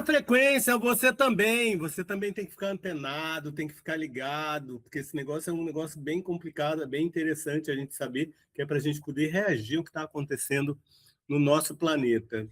frequência, você também tem que ficar antenado, tem que ficar ligado, porque esse negócio é um negócio bem complicado, é bem interessante a gente saber, que é para a gente poder reagir ao que está acontecendo no nosso planeta.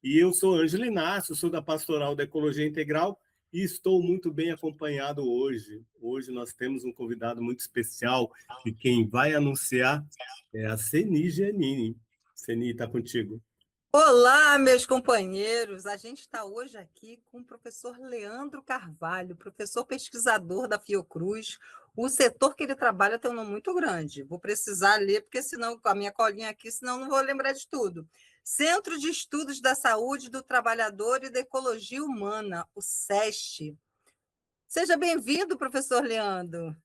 E eu sou Ângelo Inácio, sou da Pastoral da Ecologia Integral e estou muito bem acompanhado hoje. Hoje nós temos um convidado muito especial e quem vai anunciar é a Ceni Giannini. Ceni, está contigo. Olá, meus companheiros! A gente está hoje aqui com o professor Leandro Carvalho, professor pesquisador da Fiocruz. O setor que ele trabalha tem um nome muito grande. Vou precisar ler, porque senão, com a minha colinha aqui, senão não vou lembrar de tudo. Centro de Estudos da Saúde do Trabalhador e da Ecologia Humana, o SEST. Seja bem-vindo, professor Leandro.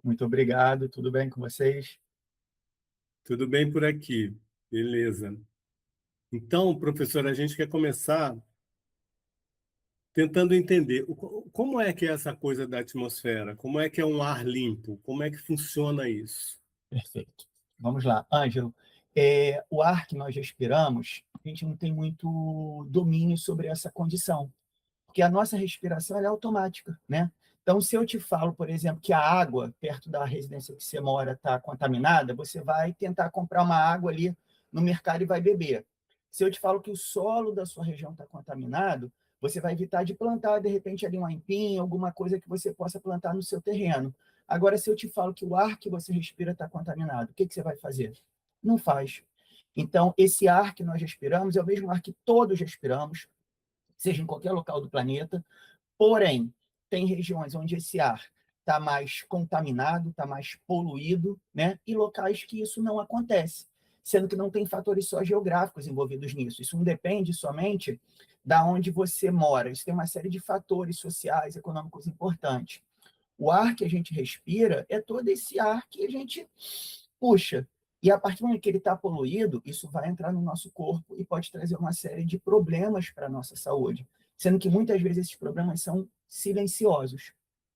Muito obrigado, tudo bem com vocês? Tudo bem por aqui, beleza. Então, professor, a gente quer começar tentando entender como é que é essa coisa da atmosfera, como é que é um ar limpo, como é que funciona isso? Perfeito. Vamos lá. Ângelo, o ar que nós respiramos, a gente não tem muito domínio sobre essa condição, porque a nossa respiração ela é automática, né? Então, se eu te falo, por exemplo, que a água perto da residência que você mora está contaminada, você vai tentar comprar uma água ali no mercado e vai beber. Se eu te falo que o solo da sua região está contaminado, você vai evitar de plantar, de repente, ali um aipim, alguma coisa que você possa plantar no seu terreno. Agora, se eu te falo que o ar que você respira está contaminado, o que você vai fazer? Não faz. Então, esse ar que nós respiramos é o mesmo ar que todos respiramos, seja em qualquer local do planeta, porém, tem regiões onde esse ar está mais contaminado, está mais poluído, né? E locais que isso não acontece, sendo que não tem fatores só geográficos envolvidos nisso. Isso não depende somente da onde você mora. Isso tem uma série de fatores sociais, econômicos importantes. O ar que a gente respira é todo esse ar que a gente puxa. E a partir do momento que ele está poluído, isso vai entrar no nosso corpo e pode trazer uma série de problemas para a nossa saúde, sendo que muitas vezes esses problemas são silenciosos.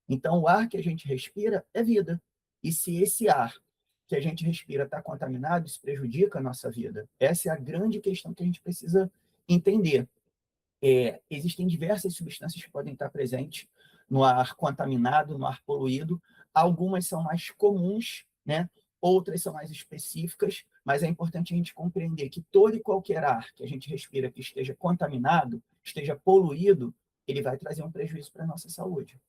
Então, o ar que a gente respira é vida. E se esse ar que a gente respira está contaminado, isso prejudica a nossa vida. Essa é a grande questão que a gente precisa entender. Existem diversas substâncias que podem estar presentes no ar contaminado, no ar poluído. Algumas são mais comuns, né? Outras são mais específicas, mas é importante a gente compreender que todo e qualquer ar que a gente respira que esteja contaminado, esteja poluído, ele vai trazer um prejuízo para a nossa saúde.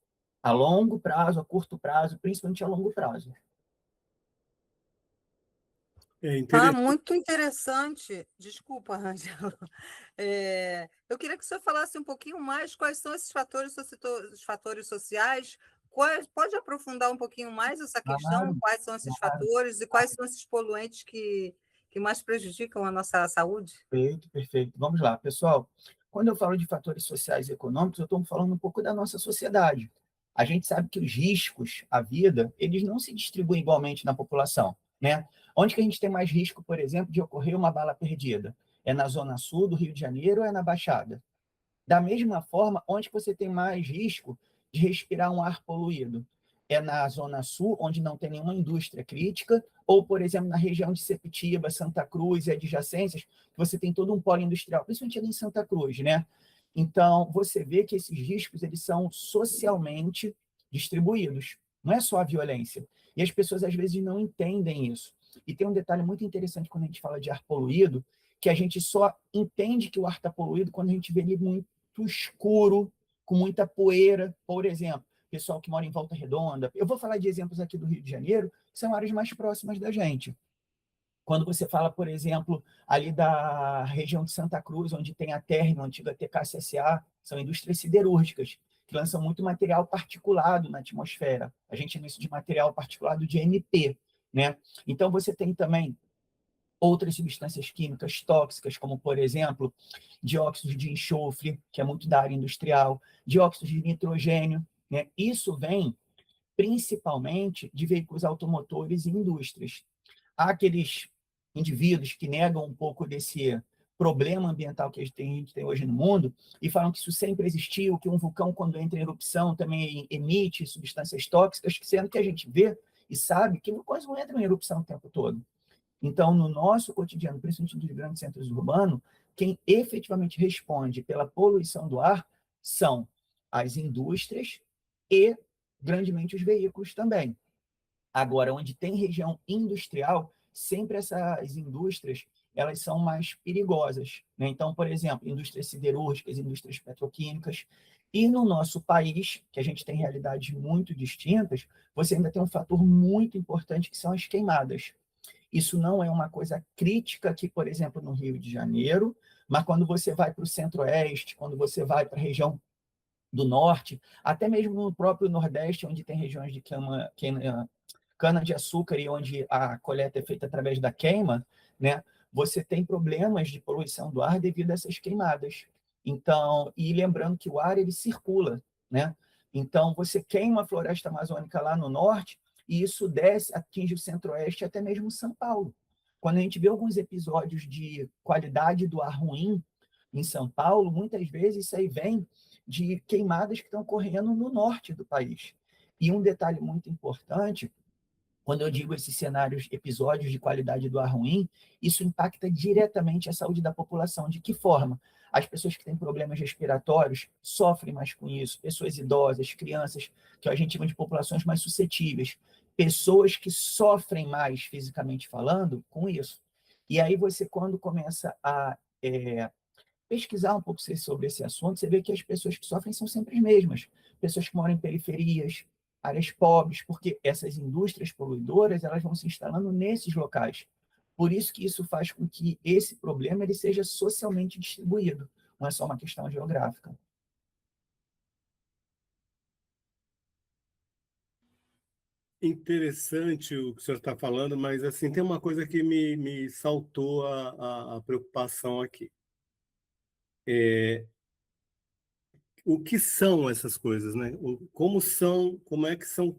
A longo prazo, a curto prazo, principalmente a longo prazo. É interessante. Muito interessante. Desculpa, Ângela. Eu queria que o senhor falasse um pouquinho mais quais são esses fatores, os fatores sociais. Pode aprofundar um pouquinho mais essa questão? Claro, Quais são esses claro. fatores e quais são esses poluentes que mais prejudicam a nossa saúde? Perfeito, perfeito. Vamos lá, pessoal. Quando eu falo de fatores sociais e econômicos, eu estou falando um pouco da nossa sociedade. A gente sabe que os riscos à vida, eles não se distribuem igualmente na população, né? Onde que a gente tem mais risco, por exemplo, de ocorrer uma bala perdida? É na zona sul do Rio de Janeiro ou é na Baixada? Da mesma forma, onde você tem mais risco de respirar um ar poluído? É na Zona Sul, onde não tem nenhuma indústria crítica, ou, por exemplo, na região de Sepetiba, Santa Cruz e adjacências, que você tem todo um polo industrial, principalmente ali em Santa Cruz, né? Então, você vê que esses riscos eles são socialmente distribuídos, não é só a violência. E as pessoas, às vezes, não entendem isso. E tem um detalhe muito interessante quando a gente fala de ar poluído, que a gente só entende que o ar está poluído quando a gente vê ele muito escuro, com muita poeira, por exemplo, pessoal que mora em Volta Redonda. Eu vou falar de exemplos aqui do Rio de Janeiro, que são áreas mais próximas da gente. Quando você fala, por exemplo, ali da região de Santa Cruz, onde tem a Termo, a antiga TKCSA, são indústrias siderúrgicas, que lançam muito material particulado na atmosfera. A gente chama isso de material particulado de MP, né? Então, você tem também outras substâncias químicas tóxicas, como, por exemplo, dióxido de enxofre, que é muito da área industrial, dióxido de nitrogênio, né? Isso vem principalmente de veículos automotores e indústrias. Há aqueles indivíduos que negam um pouco desse problema ambiental que a gente tem hoje no mundo e falam que isso sempre existiu, que um vulcão, quando entra em erupção, também emite substâncias tóxicas, sendo que a gente vê e sabe que vulcões não entram em erupção o tempo todo. Então, no nosso cotidiano, principalmente nos grandes centros urbanos, quem efetivamente responde pela poluição do ar são as indústrias e, grandemente, os veículos também. Agora, onde tem região industrial, sempre essas indústrias elas são mais perigosas, né? Então, por exemplo, indústrias siderúrgicas, indústrias petroquímicas. E no nosso país, que a gente tem realidades muito distintas, você ainda tem um fator muito importante que são as queimadas. Isso não é uma coisa crítica aqui, por exemplo, no Rio de Janeiro, mas quando você vai para o Centro-Oeste, quando você vai para a região do Norte, até mesmo no próprio Nordeste, onde tem regiões de cana-de-açúcar e onde a coleta é feita através da queima, né, você tem problemas de poluição do ar devido a essas queimadas. Então, e lembrando que o ar ele circula, né? Então, você queima a floresta amazônica lá no norte e isso desce, atinge o centro-oeste, até mesmo São Paulo. Quando a gente vê alguns episódios de qualidade do ar ruim em São Paulo, muitas vezes isso aí vem de queimadas que estão ocorrendo no norte do país. E um detalhe muito importante, quando eu digo esses cenários, episódios de qualidade do ar ruim, isso impacta diretamente a saúde da população. De que forma? As pessoas que têm problemas respiratórios sofrem mais com isso, pessoas idosas, crianças, que a gente chama de populações mais suscetíveis, pessoas que sofrem mais, fisicamente falando, com isso. E aí você, quando começa a pesquisar um pouco sobre esse assunto, você vê que as pessoas que sofrem são sempre as mesmas. Pessoas que moram em periferias, áreas pobres, porque essas indústrias poluidoras elas vão se instalando nesses locais. Por isso que isso faz com que esse problema ele seja socialmente distribuído, não é só uma questão geográfica. Interessante o que o senhor está falando, mas assim tem uma coisa que me saltou a preocupação aqui. O que são essas coisas, né? Como são, como é que são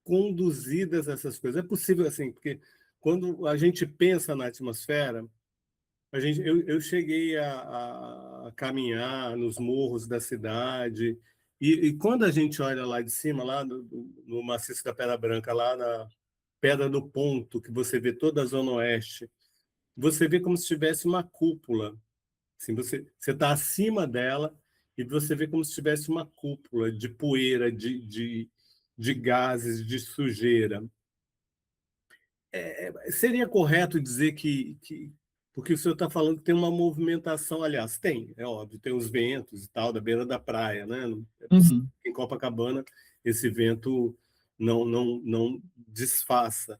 conduzidas essas coisas? É possível assim, porque quando a gente pensa na atmosfera, eu cheguei a caminhar nos morros da cidade e quando a gente olha lá de cima, lá no maciço da Pedra Branca, lá na Pedra do Ponto, que você vê toda a Zona Oeste, você vê como se tivesse uma cúpula. Assim, você está acima dela e você vê como se tivesse uma cúpula de poeira, de gases, de sujeira. Seria correto dizer porque o senhor está falando que tem uma movimentação, aliás, tem, é óbvio, tem os ventos e tal, da beira da praia, né? Uhum. Em Copacabana, esse vento não desfaça.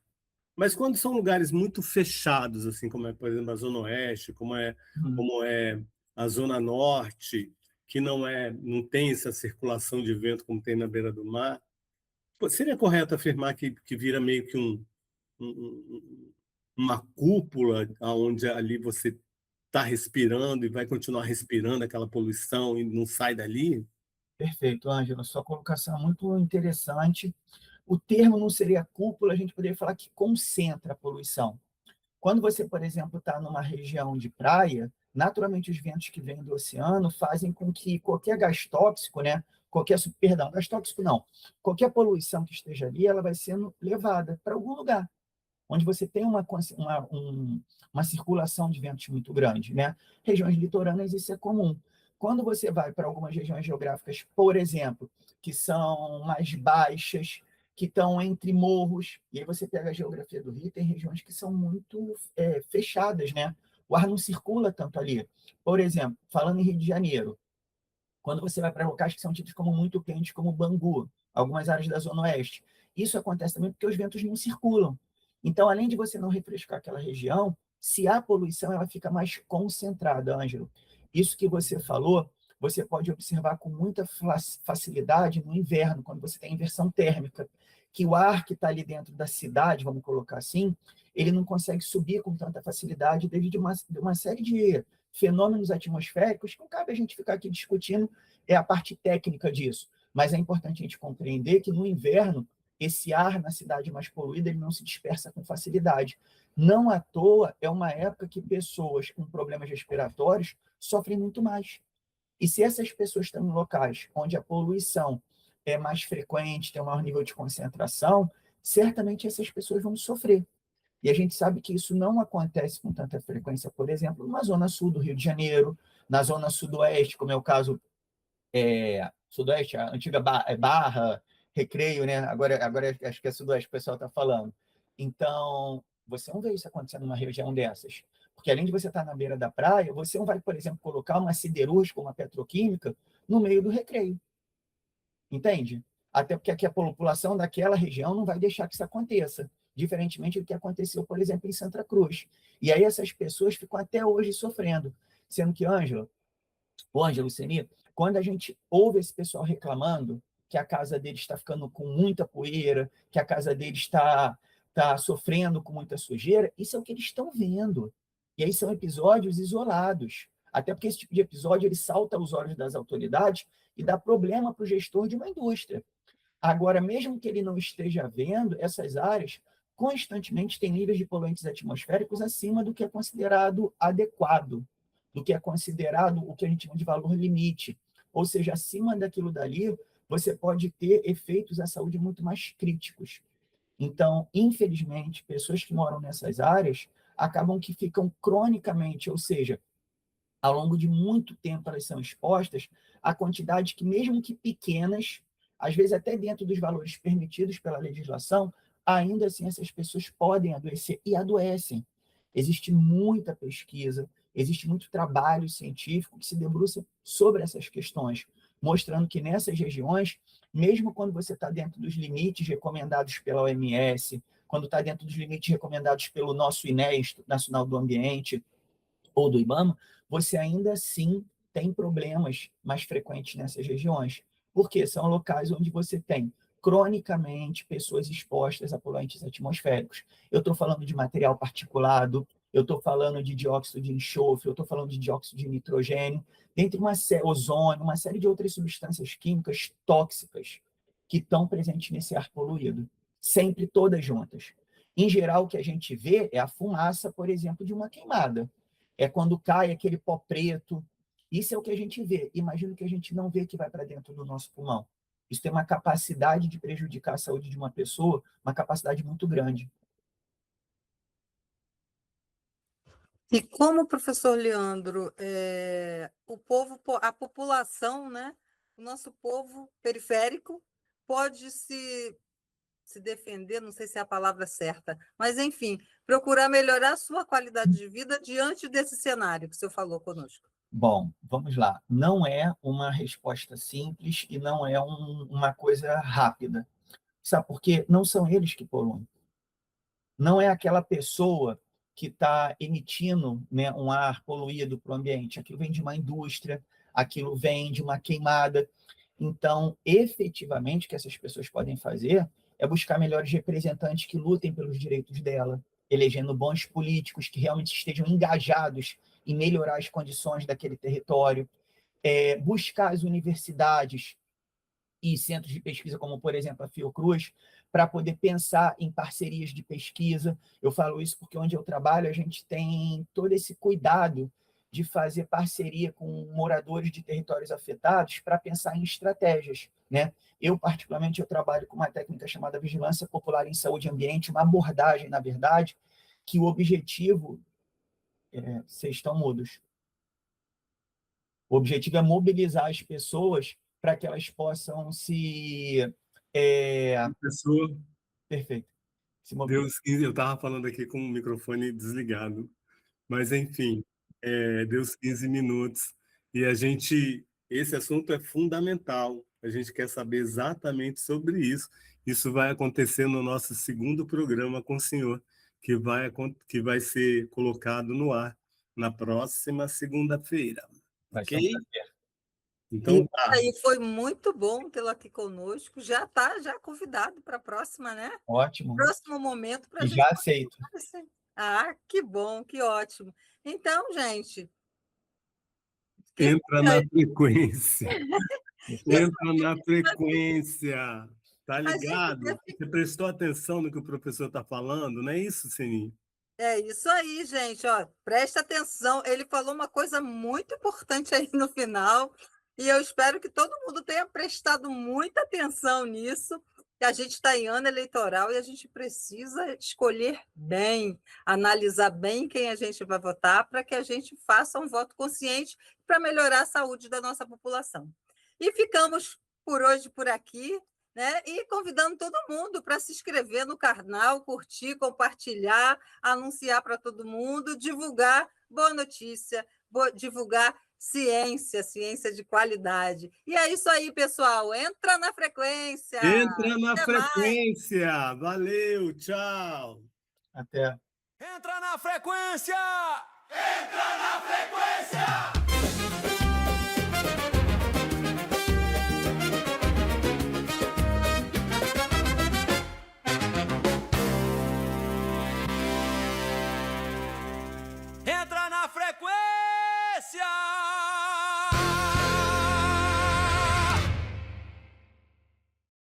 Mas quando são lugares muito fechados, assim como é, por exemplo, a Zona Oeste, Uhum. como é a Zona Norte, que não tem essa circulação de vento como tem na beira do mar, seria correto afirmar que vira meio que uma cúpula onde ali você está respirando e vai continuar respirando aquela poluição e não sai dali? Perfeito, Ângela. Sua colocação é muito interessante. O termo não seria cúpula, a gente poderia falar que concentra a poluição. Quando você, por exemplo, está numa região de praia, naturalmente os ventos que vêm do oceano fazem com que qualquer gás tóxico, né, perdão, gás tóxico não, qualquer poluição que esteja ali, ela vai sendo levada para algum lugar onde você tem uma circulação de ventos muito grande, né? Regiões litorâneas, isso é comum. Quando você vai para algumas regiões geográficas, por exemplo, que são mais baixas, que estão entre morros, e aí você pega a geografia do Rio, tem regiões que são muito fechadas, né? O ar não circula tanto ali. Por exemplo, falando em Rio de Janeiro, quando você vai para locais que são tidos como muito quentes, como Bangu, algumas áreas da Zona Oeste, isso acontece também porque os ventos não circulam. Então, além de você não refrescar aquela região, se há poluição, ela fica mais concentrada, Ângelo. Isso que você falou, você pode observar com muita facilidade no inverno, quando você tem inversão térmica, que o ar que está ali dentro da cidade, vamos colocar assim, ele não consegue subir com tanta facilidade devido a uma série de fenômenos atmosféricos, que não cabe a gente ficar aqui discutindo a parte técnica disso, mas é importante a gente compreender que no inverno, esse ar na cidade mais poluída ele não se dispersa com facilidade. Não à toa, é uma época que pessoas com problemas respiratórios sofrem muito mais. E se essas pessoas estão em locais onde a poluição é mais frequente, tem um maior nível de concentração, certamente essas pessoas vão sofrer. E a gente sabe que isso não acontece com tanta frequência, por exemplo, na zona sul do Rio de Janeiro, na zona sudoeste, como é o caso Sudoeste, a antiga Barra, Recreio, né? Agora acho que é Sudoeste que o pessoal está falando. Então, você não vê isso acontecendo numa região dessas. Porque além de você estar na beira da praia, você não vai, por exemplo, colocar uma siderúrgica, uma petroquímica, no meio do Recreio. Entende? Até porque aqui a população daquela região não vai deixar que isso aconteça, diferentemente do que aconteceu, por exemplo, em Santa Cruz. E aí essas pessoas ficam até hoje sofrendo. Sendo que, Ângelo, Seni, quando a gente ouve esse pessoal reclamando que a casa deles está ficando com muita poeira, que a casa deles está sofrendo com muita sujeira, isso é o que eles estão vendo. E aí são episódios isolados. Até porque esse tipo de episódio ele salta aos olhos das autoridades e dá problema para o gestor de uma indústria. Agora, mesmo que ele não esteja vendo, essas áreas constantemente têm níveis de poluentes atmosféricos acima do que é considerado adequado, do que é considerado o que a gente chama de valor limite. Ou seja, acima daquilo dali, você pode ter efeitos à saúde muito mais críticos. Então, infelizmente, pessoas que moram nessas áreas acabam que ficam cronicamente, ou seja, ao longo de muito tempo elas são expostas a quantidades que, mesmo que pequenas, às vezes até dentro dos valores permitidos pela legislação, ainda assim essas pessoas podem adoecer e adoecem. Existe muita pesquisa, existe muito trabalho científico que se debruça sobre essas questões, mostrando que nessas regiões, mesmo quando você está dentro dos limites recomendados pela OMS, quando está dentro dos limites recomendados pelo nosso INEA, Instituto Nacional do Ambiente, ou do IBAMA, você ainda assim tem problemas mais frequentes nessas regiões. Porque são locais onde você tem cronicamente pessoas expostas a poluentes atmosféricos. Eu estou falando de material particulado, eu estou falando de dióxido de enxofre, eu estou falando de dióxido de nitrogênio, dentre ozônio, uma série de outras substâncias químicas tóxicas que estão presentes nesse ar poluído, sempre todas juntas. Em geral, o que a gente vê é a fumaça, por exemplo, de uma queimada. É quando cai aquele pó preto. Isso é o que a gente vê. Imagina que a gente não vê que vai para dentro do nosso pulmão. Isso tem uma capacidade de prejudicar a saúde de uma pessoa, uma capacidade muito grande. E como, professor Leandro, a população, né, o nosso povo periférico pode se defender, não sei se é a palavra certa, mas, enfim, procurar melhorar a sua qualidade de vida diante desse cenário que o senhor falou conosco. Bom, vamos lá. Não é uma resposta simples e não é uma coisa rápida. Sabe por quê? Não são eles que poluem. Não é aquela pessoa que está emitindo, né, um ar poluído para o ambiente. Aquilo vem de uma indústria, aquilo vem de uma queimada. Então, efetivamente, o que essas pessoas podem fazer é buscar melhores representantes que lutem pelos direitos dela, elegendo bons políticos que realmente estejam engajados em melhorar as condições daquele território, buscar as universidades e centros de pesquisa, como, por exemplo, a Fiocruz, para poder pensar em parcerias de pesquisa. Eu falo isso porque onde eu trabalho, a gente tem todo esse cuidado de fazer parceria com moradores de territórios afetados para pensar em estratégias, né? Eu, particularmente, eu trabalho com uma técnica chamada vigilância popular em saúde e ambiente, uma abordagem, na verdade, que o objetivo... vocês estão mudos. O objetivo é mobilizar as pessoas para que elas possam se... Professor, Perfeito. Se mobilizar. Deus, eu estava falando aqui com o microfone desligado, mas enfim, deu os 15 minutos e esse assunto é fundamental. A gente quer saber exatamente sobre isso. Isso vai acontecer no nosso segundo programa com o senhor, que vai ser colocado no ar na próxima segunda-feira. Vai ser um Ok? prazer. Então, tá. Aí foi muito bom tê-lo aqui conosco. Já está já convidado para a próxima, né? Ótimo. Próximo momento para a E gente já aceito. conversar. Ah, que bom, que ótimo. Então, gente, fica Entra na aí. frequência. Isso, Entra na frequência. Tá a gente ligado? Você prestou atenção no que o professor está falando, não é isso, Sininho? é isso aí, gente. Ó, presta atenção. Ele falou uma coisa muito importante aí no final, e eu espero que todo mundo tenha prestado muita atenção nisso. Que a gente está em ano eleitoral e a gente precisa escolher bem, analisar bem quem a gente vai votar para que a gente faça um voto consciente para melhorar a saúde da nossa população. E ficamos por hoje por aqui, né? E convidando todo mundo para se inscrever no canal, curtir, compartilhar, anunciar para todo mundo, divulgar boa notícia, divulgar ciência, ciência de qualidade. E é isso aí, pessoal. Entra na frequência. Entra na Até mais. frequência. Valeu, tchau. Até. Entra na frequência!